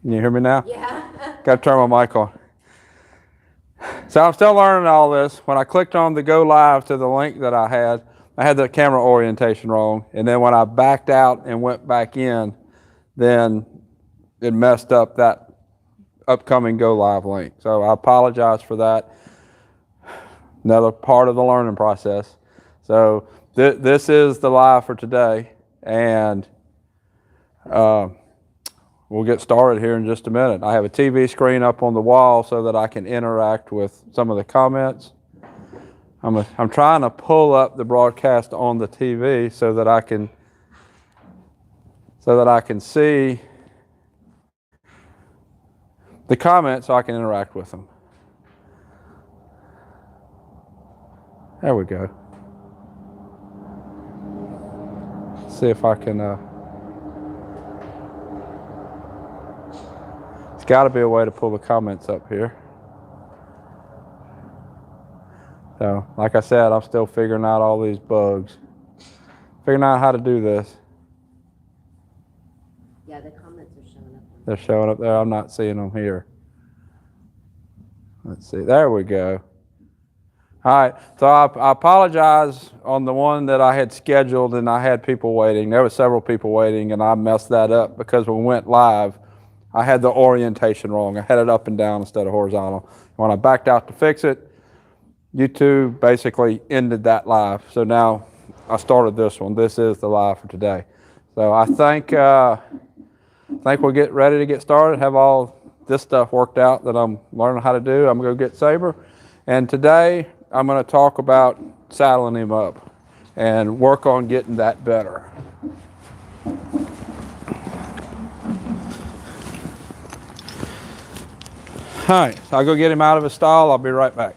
Can you hear me now? Yeah. Got to turn my mic on. So I'm still learning all this. When I clicked on the go live to the link that I had the camera orientation wrong. And then when I backed out and went back in, then it messed up that upcoming go live link. So I apologize for that. Another part of the learning process. So this is the live for today. And we'll get started here in just a minute. I have a TV screen up on the wall so that I can interact with some of the comments. I'm trying to pull up the broadcast on the TV so that I can see the comments so I can interact with them. There we go. See if I can. It's got to be a way to pull the comments up here. So, like I said, I'm still figuring out all these bugs. Figuring out how to do this. Yeah, the comments are showing up. They're showing up there. I'm not seeing them here. Let's see. There we go. All right. So I apologize on the one that I had scheduled and I had people waiting. There were several people waiting and I messed that up because when we went live, I had the orientation wrong. I had it up and down instead of horizontal. When I backed out to fix it, YouTube basically ended that live. So now I started this one. This is the live for today. So I think we'll get ready to get started, have all this stuff worked out that I'm learning how to do. I'm going to go get Sabre. And today I'm going to talk about saddling him up and work on getting that better. All right, so I'll go get him out of his stall. I'll be right back.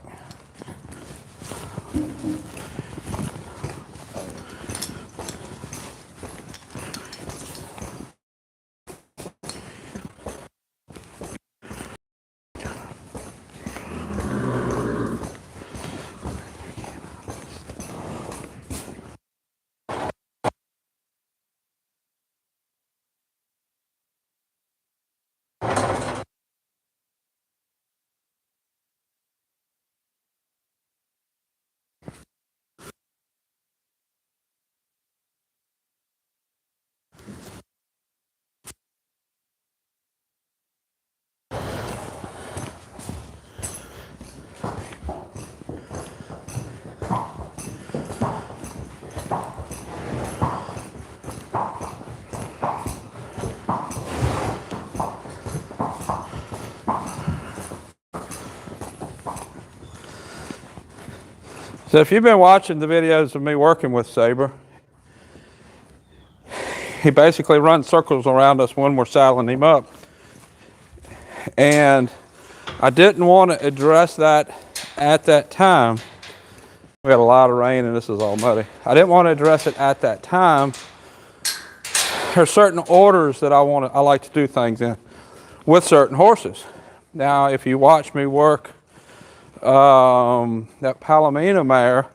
So if you've been watching the videos of me working with Sabre, he basically runs circles around us when we're saddling him up. And I didn't want to address that at that time. We had a lot of rain and this is all muddy. I didn't want to address it at that time. There's certain orders that I like to do things in with certain horses. Now, if you watch me work that Palomino mare,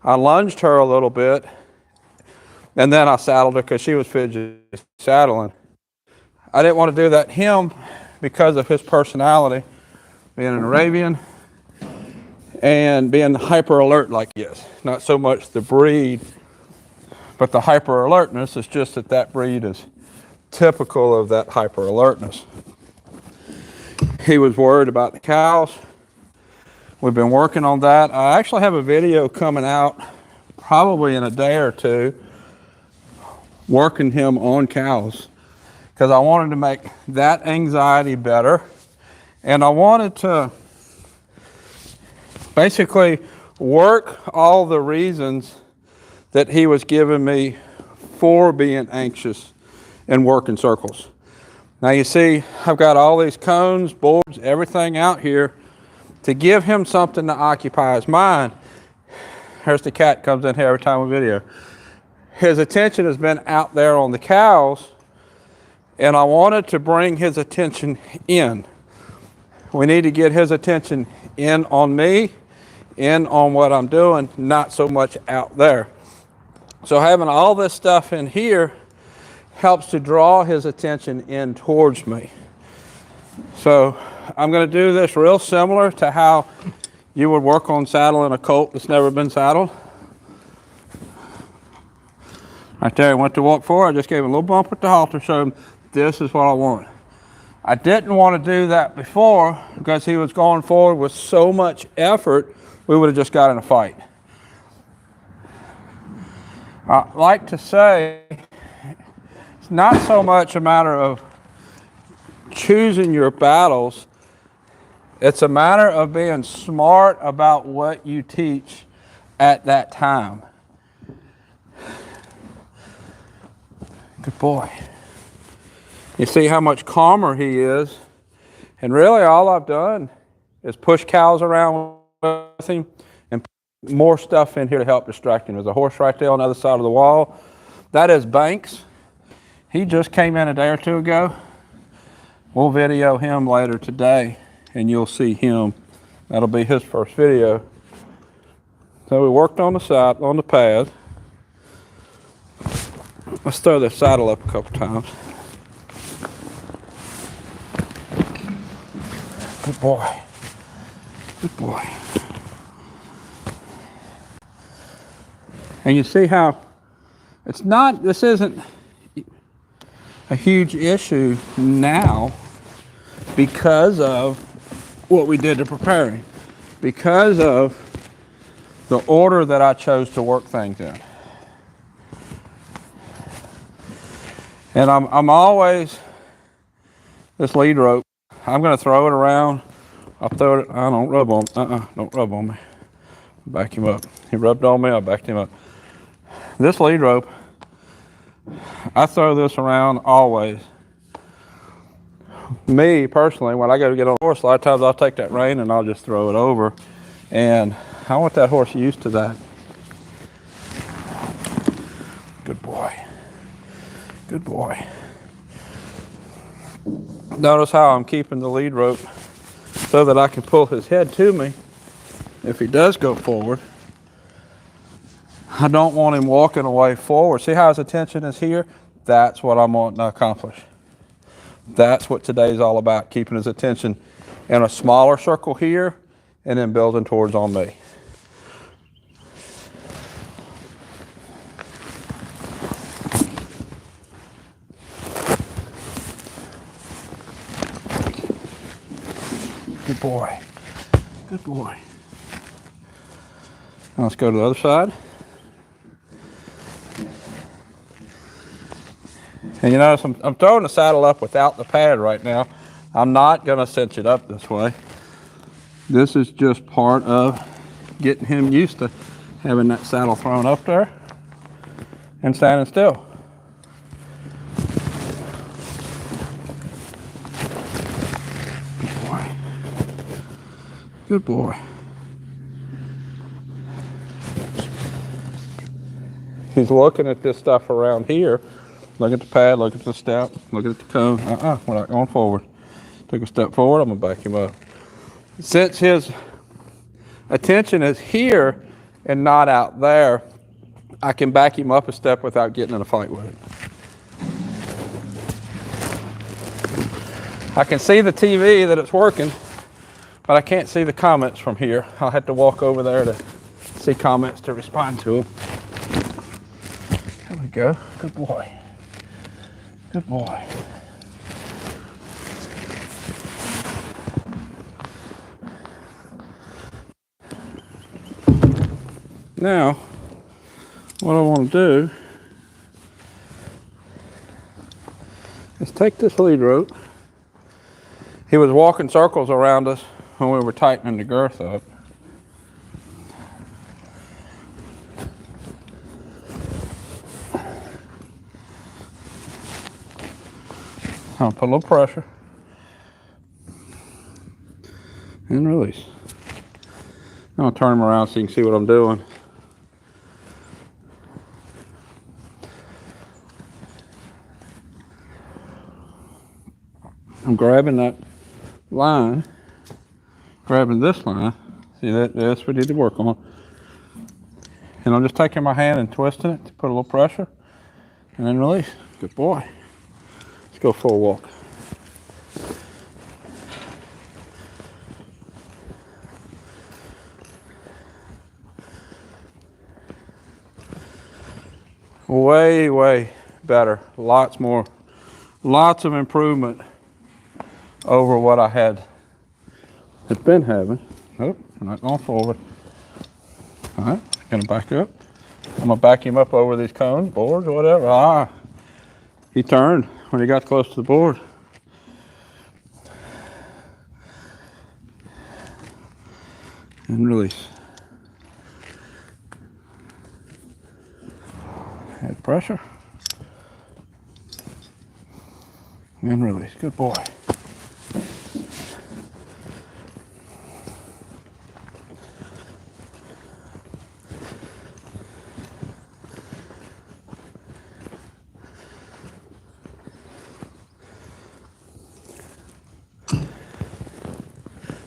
I lunged her a little bit and then I saddled her because she was fidgety saddling. I didn't want to do that him because of his personality, being an Arabian and being hyper alert like he is. Not so much the breed, but the hyper alertness. It's just that breed is typical of that hyper alertness. He was worried about the cows. We've been working on that. I actually have a video coming out probably in a day or two working him on cows because I wanted to make that anxiety better and I wanted to basically work all the reasons that he was giving me for being anxious and working circles. Now you see I've got all these cones, boards, everything out here to give him something to occupy his mind. There's the cat comes in here every time we video. His attention has been out there on the cows, and I wanted to bring his attention in. We need to get his attention in on me, in on what I'm doing, not so much out there. So having all this stuff in here helps to draw his attention in towards me. So I'm going to do this real similar to how you would work on saddling a colt that's never been saddled. Right there, he went to walk forward. I just gave him a little bump with the halter, showed him this is what I want. I didn't want to do that before because he was going forward with so much effort, we would have just got in a fight. I like to say it's not so much a matter of choosing your battles, it's a matter of being smart about what you teach at that time. Good boy. You see how much calmer he is. And really all I've done is push cows around with him and put more stuff in here to help distract him. There's a horse right there on the other side of the wall. That is Banks. He just came in a day or two ago. We'll video him later today and you'll see him. That'll be his first video. So we worked on the side, on the pad. Let's throw the saddle up a couple times. Good boy. Good boy. And you see how it's not, this isn't a huge issue now because of what we did to prepare him, because of the order that I chose to work things in. And I'm always, this lead rope, I'm going to throw it around. I'll throw it, I don't rub on, don't rub on me. Back him up. He rubbed on me, I backed him up. This lead rope, I throw this around always. Me personally, when I go to get on a horse, a lot of times I'll take that rein and I'll just throw it over. And I want that horse used to that. Good boy. Good boy. Notice how I'm keeping the lead rope so that I can pull his head to me if he does go forward. I don't want him walking away forward. See how his attention is here? That's what I'm wanting to accomplish. That's what today's all about, keeping his attention in a smaller circle here and then building towards on me. Good boy. Good boy. Now let's go to the other side. And you notice I'm throwing the saddle up without the pad right now. I'm not going to cinch it up this way. This is just part of getting him used to having that saddle thrown up there and standing still. Good boy. Good boy. He's looking at this stuff around here. Look at the pad, look at the step, look at the cone. We're not going forward. Take a step forward, I'm gonna back him up. Since his attention is here and not out there, I can back him up a step without getting in a fight with him. I can see the TV that it's working, but I can't see the comments from here. I'll have to walk over there to see comments to respond to them. There we go, good boy. Good boy. Now, what I want to do is take this lead rope. He was walking circles around us when we were tightening the girth up. I'll put a little pressure and release. I'll turn him around so you can see what I'm doing. I'm grabbing that line, grabbing this line. See that's what we need to work on. And I'm just taking my hand and twisting it to put a little pressure and then release. Good boy. Go for a walk. Way, way better. Lots of improvement over what I had been having. Nope, I'm not going forward. All right, gonna back up. I'm gonna back him up over these cones, boards, whatever. He turned when he got close to the board. And release. Add pressure. And release. Good boy.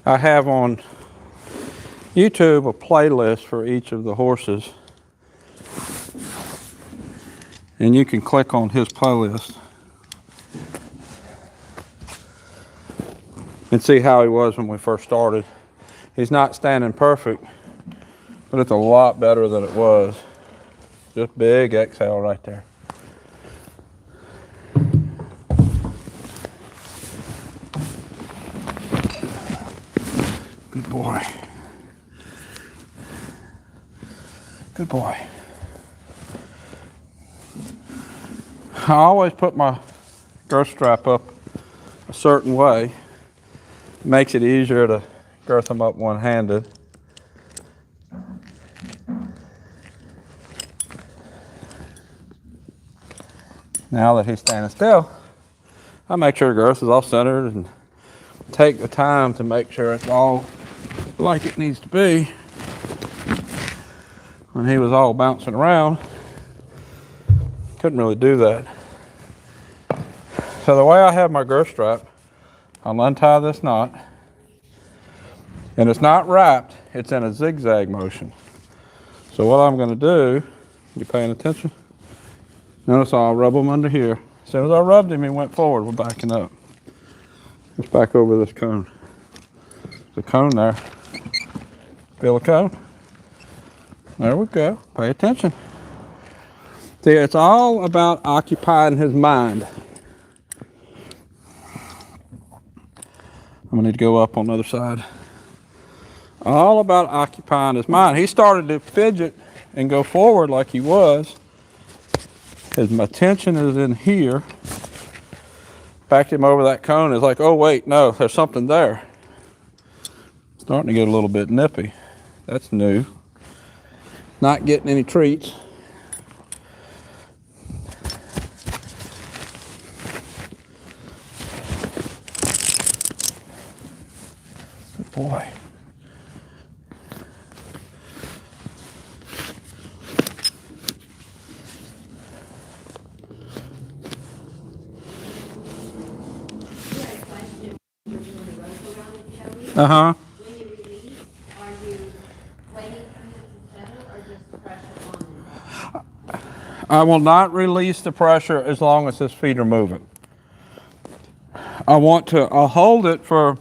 I have on YouTube a playlist for each of the horses, and you can click on his playlist and see how he was when we first started. He's not standing perfect, but it's a lot better than it was. Just big exhale right there. Good boy. Good boy. I always put my girth strap up a certain way. Makes it easier to girth them up one-handed. Now that he's standing still, I make sure the girth is all centered and take the time to make sure it's all like it needs to be. When he was all bouncing around, couldn't really do that. So the way I have my girth strap, I'll untie this knot, and it's not wrapped, it's in a zigzag motion. So what I'm going to do, you paying attention? Notice I'll rub him under here. As soon as I rubbed him, he went forward. We're backing up. Let's back over this cone. There's a cone there. Feel the cone? There we go. Pay attention. See, it's all about occupying his mind. I'm gonna need to go up on the other side. All about occupying his mind. He started to fidget and go forward like he was, because my tension is in here. Backed him over that cone. It's like, oh wait, no, there's something there. Starting to get a little bit nippy. That's new. Not getting any treats. Good boy. Uh-huh. When you release, are you waiting for him to settle or just pressure on him? I will not release the pressure as long as his feet are moving. I'll hold it for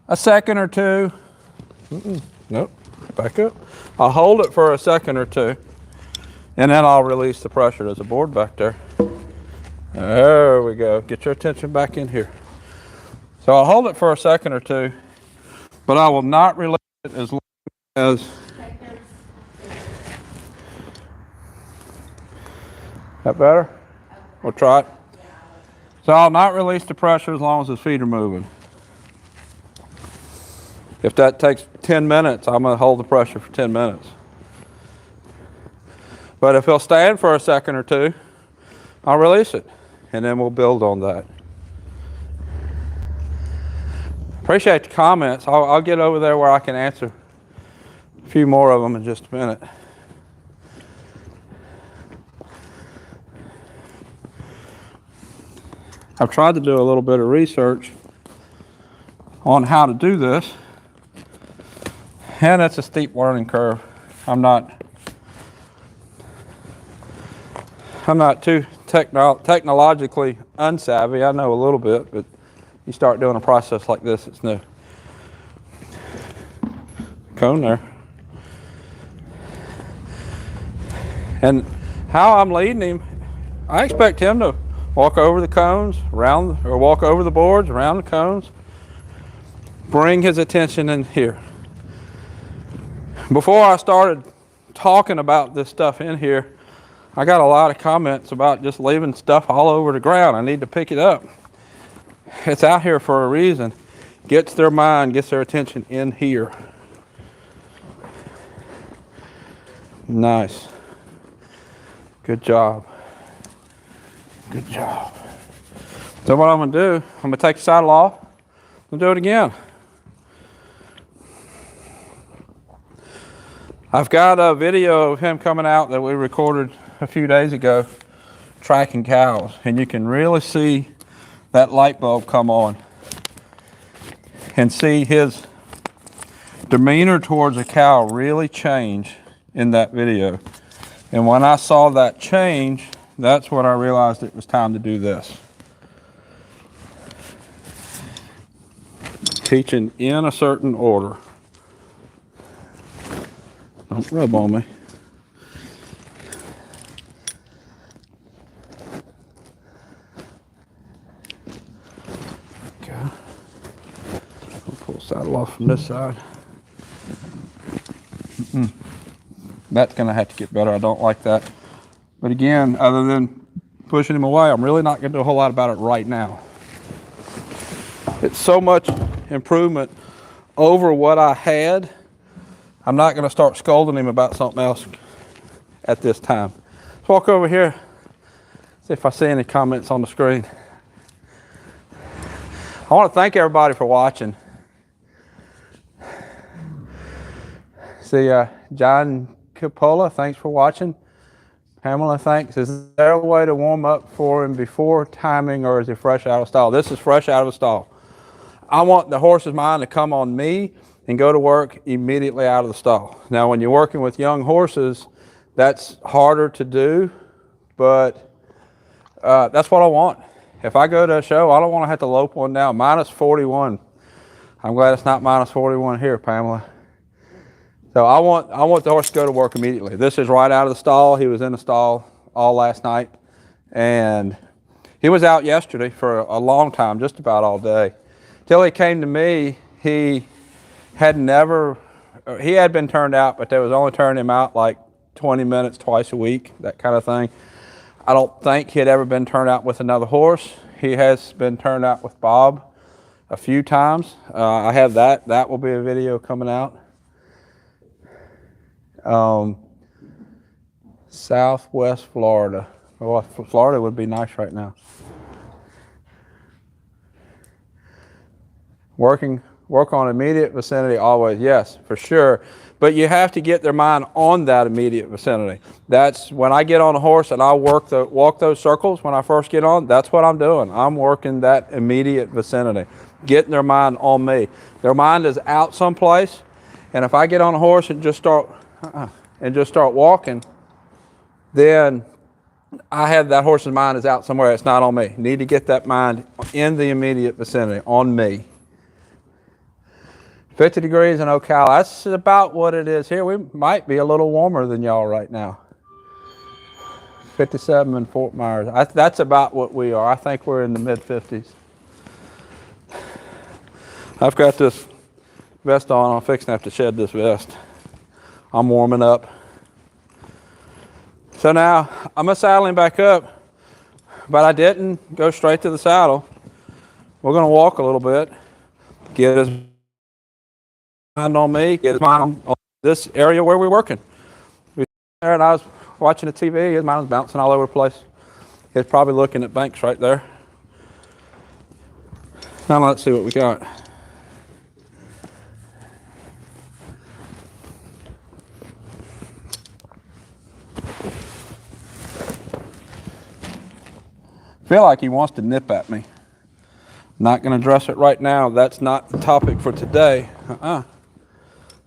a second or two. Nope, back up. I'll hold it for a second or two, and then I'll release the pressure. There's a board back there. There we go. Get your attention back in here. So I'll hold it for a second or two, but I will not release it as long as... That better? We'll try it. So I'll not release the pressure as long as his feet are moving. If that takes 10 minutes, I'm going to hold the pressure for 10 minutes. But if he'll stand for a second or two, I'll release it, and then we'll build on that. Appreciate the comments. I'll get over there where I can answer a few more of them in just a minute. I've tried to do a little bit of research on how to do this, and it's a steep learning curve. I'm not too technologically unsavvy. I know a little bit, but you start doing a process like this, it's new. Cone there. And how I'm leading him, I expect him to walk over the cones, around, or walk over the boards, around the cones, bring his attention in here. Before I started talking about this stuff in here, I got a lot of comments about just leaving stuff all over the ground. I need to pick it up. It's out here for a reason. Gets their mind, gets their attention in here. Nice. Good job. Good job. So what I'm going to do, I'm going to take the saddle off and do it again. I've got a video of him coming out that we recorded a few days ago, tracking cows, and you can really see that light bulb come on and see his demeanor towards a cow really change in that video. And when I saw that change, that's when I realized it was time to do this. Teaching in a certain order. Don't rub on me. Okay. I'll pull the saddle off from this side. That's going to have to get better. I don't like that. But again, other than pushing him away, I'm really not going to do a whole lot about it right now. It's so much improvement over what I had. I'm not going to start scolding him about something else at this time. Let's walk over here, see if I see any comments on the screen. I want to thank everybody for watching. See, John Capola, thanks for watching. Pamela, thanks. Is there a way to warm up for him before timing, or is he fresh out of stall? This is fresh out of the stall. I want the horse's mind to come on me and go to work immediately out of the stall. Now, when you're working with young horses, that's harder to do, but that's what I want. If I go to a show, I don't want to have to lope one down. Minus 41. I'm glad it's not minus 41 here, Pamela. So I want the horse to go to work immediately. This is right out of the stall. He was in the stall all last night, and he was out yesterday for a long time, just about all day. Till he came to me, he had been turned out, but they was only turning him out like 20 minutes twice a week, that kind of thing. I don't think he had ever been turned out with another horse. He has been turned out with Bob a few times. I have that. That will be a video coming out. Southwest Florida. Well, Florida would be nice right now. Work on immediate vicinity always. Yes, for sure. But you have to get their mind on that immediate vicinity. That's when I get on a horse and I walk those circles when I first get on, that's what I'm doing. I'm working that immediate vicinity, getting their mind on me. Their mind is out someplace, and if I get on a horse and just start walking, then I have that horse's mind is out somewhere. It's not on me. Need to get that mind in the immediate vicinity, on me. 50 degrees in Ocala. That's about what it is here. We might be a little warmer than y'all right now. 57 in Fort Myers. That's about what we are. I think we're in the mid-50s. I've got this vest on. I'm fixing to have to shed this vest. I'm warming up. So now I'm going to saddle him back up, but I didn't go straight to the saddle. We're going to walk a little bit, get his mind on me, get his mind on this area where we're working. We there and I was watching the TV, his mind was bouncing all over the place. He's probably looking at banks right there. Now let's see what we got. I feel like he wants to nip at me. Not going to address it right now. That's not the topic for today.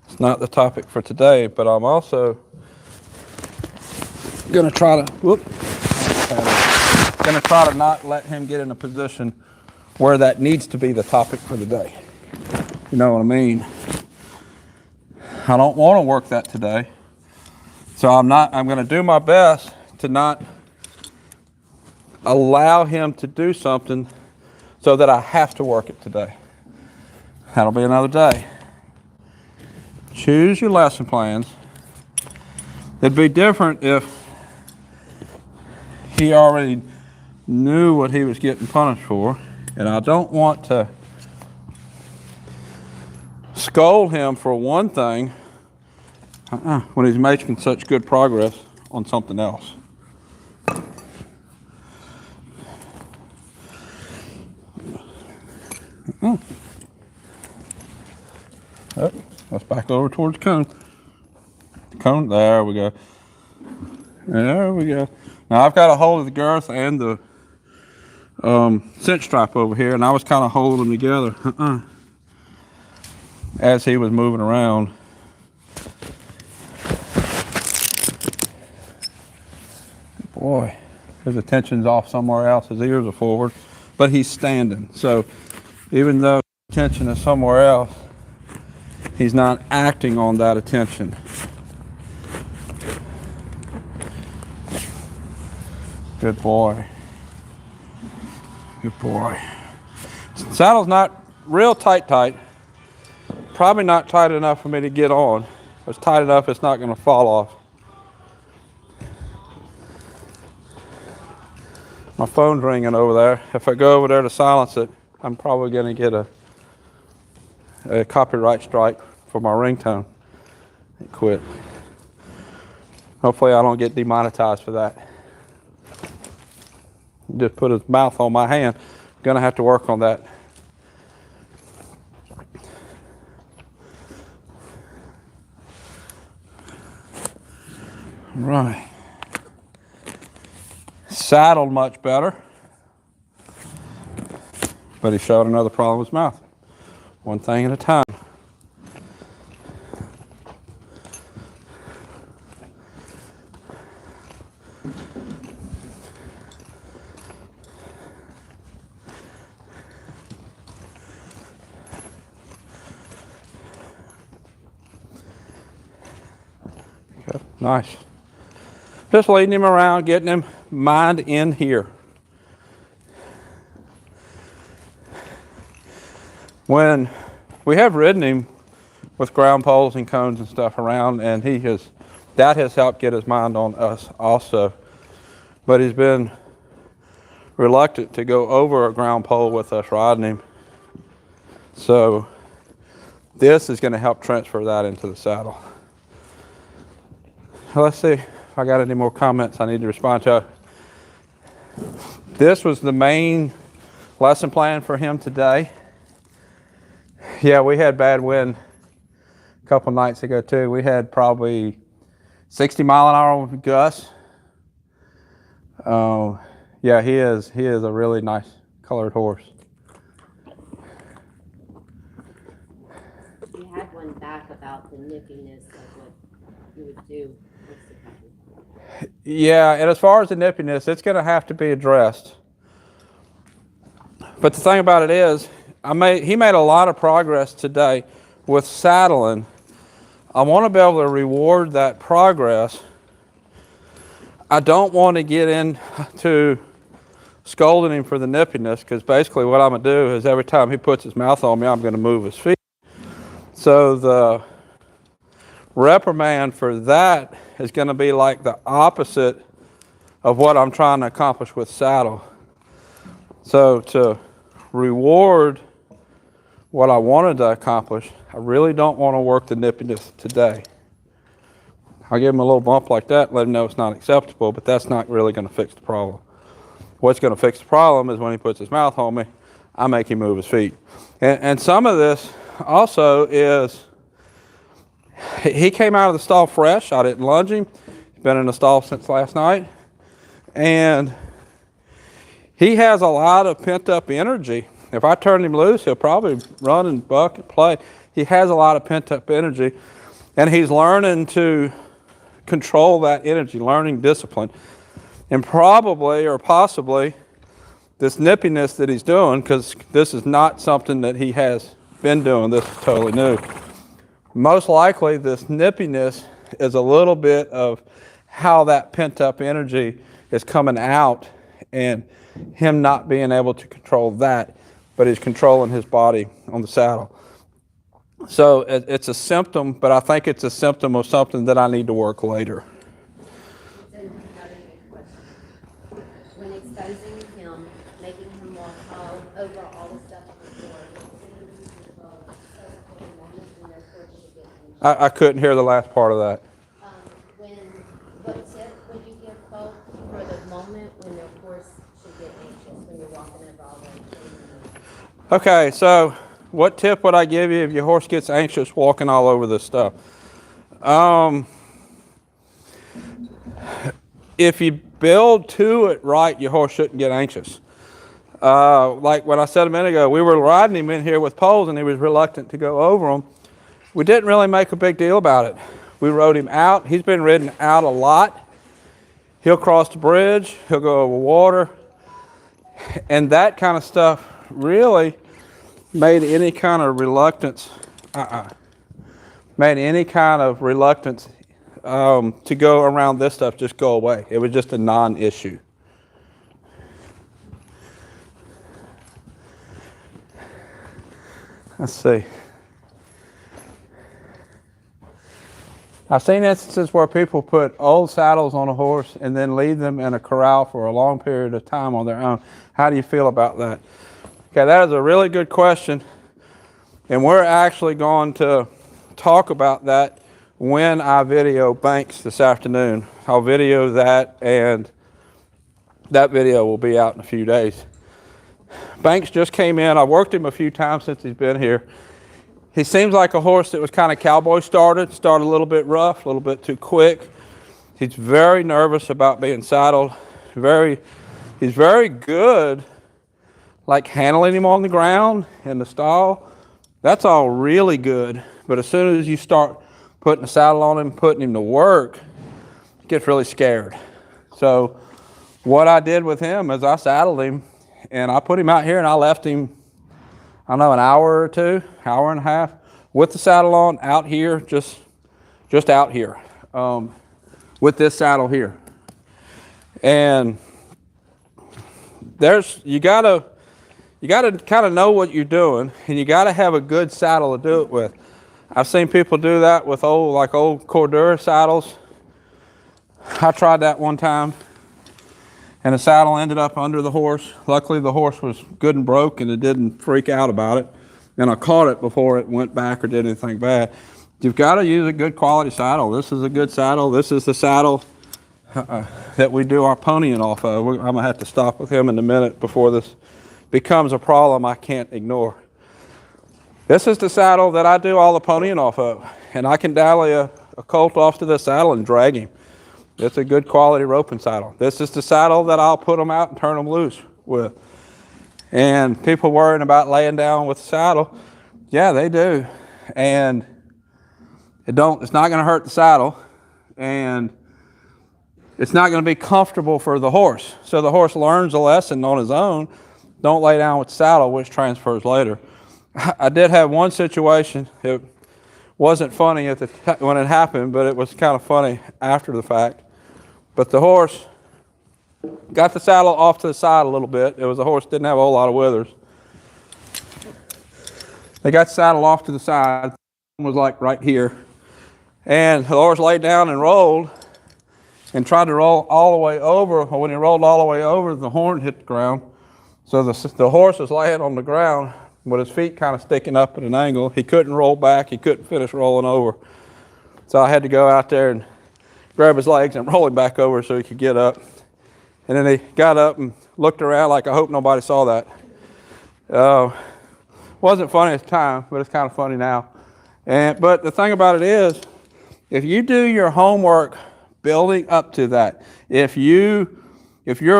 It's not the topic for today, but I'm also going to try to not let him get in a position where that needs to be the topic for the day. You know what I mean? I don't want to work that today. So I'm going to do my best to not allow him to do something so that I have to work it today. That'll be another day. Choose your lesson plans. It'd be different if he already knew what he was getting punished for, and I don't want to scold him for one thing when he's making such good progress on something else. Oh, let's back over towards the cone. Cone, there we go. There we go. Now I've got a hold of the girth and the cinch strap over here, and I was kind of holding them together as he was moving around. Boy, his attention's off somewhere else. His ears are forward, but he's standing. So even though attention is somewhere else, he's not acting on that attention. Good boy. Good boy. Saddle's not real tight. Probably not tight enough for me to get on. If it's tight enough, it's not going to fall off. My phone's ringing over there. If I go over there to silence it, I'm probably going to get a copyright strike for my ringtone. It quit. Hopefully I don't get demonetized for that. Just put his mouth on my hand. Gonna have to work on that. Right. Saddled much better, but he showed another problem with his mouth. One thing at a time. Okay, nice. Just leading him around, getting him mind in here. When we have ridden him with ground poles and cones and stuff around, and that has helped get his mind on us also. But he's been reluctant to go over a ground pole with us riding him. So this is going to help transfer that into the saddle. Let's see if I got any more comments I need to respond to. This was the main lesson plan for him today. Yeah, we had bad wind a couple nights ago too. We had probably 60-mile-an-hour gusts. Yeah, he is a really nice colored horse. You had one back about the nippiness of what you would do. What's the question? Yeah, and as far as the nippiness, it's going to have to be addressed. But the thing about it is, he made a lot of progress today with saddling. I want to be able to reward that progress. I don't want to get into scolding him for the nippiness, because basically what I'm going to do is every time he puts his mouth on me, I'm going to move his feet. So the reprimand for that is going to be like the opposite of what I'm trying to accomplish with saddle. So to reward what I wanted to accomplish, I really don't want to work the nippiness today. I'll give him a little bump like that, let him know it's not acceptable, but that's not really going to fix the problem. What's going to fix the problem is when he puts his mouth on me, I make him move his feet. And some of this also is, he came out of the stall fresh. I didn't lunge him. He's been in the stall since last night. And he has a lot of pent-up energy. If I turn him loose, he'll probably run and buck and play. He has a lot of pent-up energy. And he's learning to control that energy, learning discipline. And probably or possibly this nippiness that he's doing, because this is not something that he has been doing, this is totally new. Most likely this nippiness is a little bit of how that pent up energy is coming out and him not being able to control that, but he's controlling his body on the saddle. So it's a symptom, but I think it's a symptom of something that I need to work later. Then another good question. When exposing him, making him walk all over all the stuff on the floor, I couldn't hear the last part of that. What tip would you give folks for the moment when their horse should get anxious when you're walking over all the Okay, so what tip would I give you if your horse gets anxious walking all over this stuff? If you build to it right, your horse shouldn't get anxious. Like when I said a minute ago, we were riding him in here with poles and he was reluctant to go over them. We didn't really make a big deal about it. We rode him out. He's been ridden out a lot. He'll cross the bridge. He'll go over water. And that kind of stuff really made any kind of reluctance, to go around this stuff just go away. It was just a non-issue. Let's see. I've seen instances where people put old saddles on a horse and then leave them in a corral for a long period of time on their own. How do you feel about that? Okay, that is a really good question. And we're actually going to talk about that when I video Banks this afternoon. I'll video that, and that video will be out in a few days. Banks just came in. I worked him a few times since he's been here. He seems like a horse that was kind of cowboy started a little bit rough, a little bit too quick. He's very nervous about being saddled. He's very good, like handling him on the ground in the stall. That's all really good. But as soon as you start putting a saddle on him, putting him to work, he gets really scared. So what I did with him is I saddled him and I put him out here and I left him, I don't know, an hour or two, hour and a half, with the saddle on, out here, just out here, with this saddle here. And you gotta kind of know what you're doing, and you gotta have a good saddle to do it with. I've seen people do that with old Cordura saddles. I tried that one time, and the saddle ended up under the horse. Luckily, the horse was good and broke, and it didn't freak out about it. And I caught it before it went back or did anything bad. You've got to use a good quality saddle. This is a good saddle. This is the saddle that we do our ponying off of. I'm going to have to stop with him in a minute before this becomes a problem I can't ignore. This is the saddle that I do all the ponying off of. And I can dial a colt off to this saddle and drag him. It's a good quality roping saddle. This is the saddle that I'll put them out and turn them loose with. And people worrying about laying down with the saddle, yeah, they do. And it's not going to hurt the saddle, and it's not going to be comfortable for the horse. So the horse learns a lesson on his own. Don't lay down with the saddle, which transfers later. I did have one situation. It wasn't funny when it happened, but it was kind of funny after the fact. But the horse got the saddle off to the side a little bit. It was a horse that didn't have a whole lot of withers. They got the saddle off to the side. It was like right here. And the horse laid down and rolled and tried to roll all the way over. When he rolled all the way over, the horn hit the ground. So the horse was laying on the ground with his feet kind of sticking up at an angle. He couldn't roll back. He couldn't finish rolling over. So I had to go out there and grab his legs and roll him back over so he could get up. And then he got up and looked around like, I hope nobody saw that. Wasn't funny at the time, but it's kind of funny now. But the thing about it is, if you do your homework building up to that, if your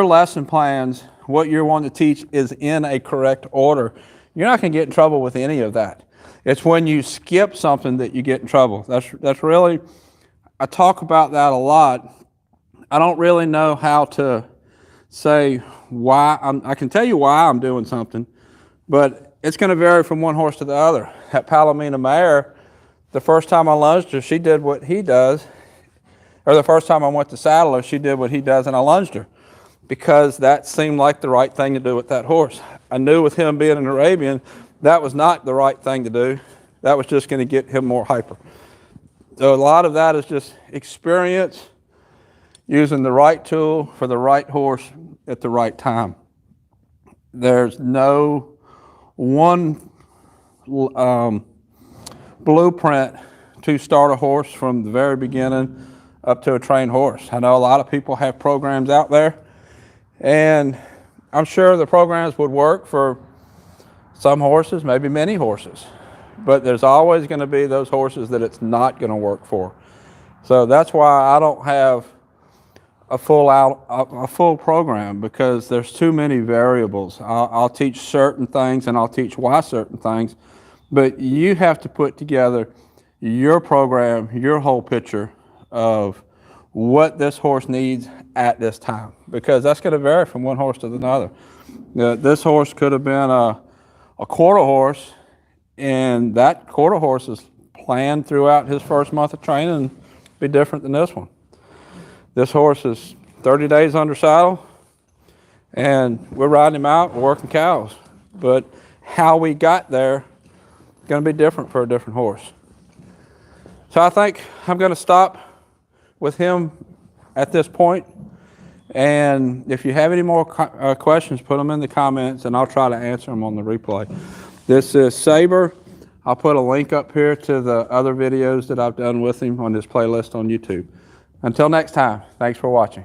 lesson plans, what you're wanting to teach is in a correct order, you're not going to get in trouble with any of that. It's when you skip something that you get in trouble. That's really, I talk about that a lot. I don't really know how to say why. I can tell you why I'm doing something, but it's going to vary from one horse to the other. That Palomino mare, the first time I lunged her, she did what he does, or the first time I went to saddle her, she did what he does, and I lunged her because that seemed like the right thing to do with that horse. I knew with him being an Arabian, that was not the right thing to do. That was just going to get him more hyper. So a lot of that is just experience, using the right tool for the right horse at the right time. There's no one blueprint to start a horse from the very beginning up to a trained horse. I know a lot of people have programs out there, and I'm sure the programs would work for some horses, maybe many horses, but there's always going to be those horses that it's not going to work for. So that's why I don't have a full program, because there's too many variables. I'll teach certain things and I'll teach why certain things, but you have to put together your program, your whole picture of what this horse needs at this time, because that's going to vary from one horse to another. This horse could have been a quarter horse, and that quarter horse is planned throughout his first month of training and be different than this one. This horse is 30 days under saddle, and we're riding him out, we're working cows. But how we got there is going to be different for a different horse. So I think I'm going to stop with him at this point. And if you have any more questions, put them in the comments, and I'll try to answer them on the replay. This is Sabre. I'll put a link up here to the other videos that I've done with him on this playlist on YouTube. Until next time, thanks for watching.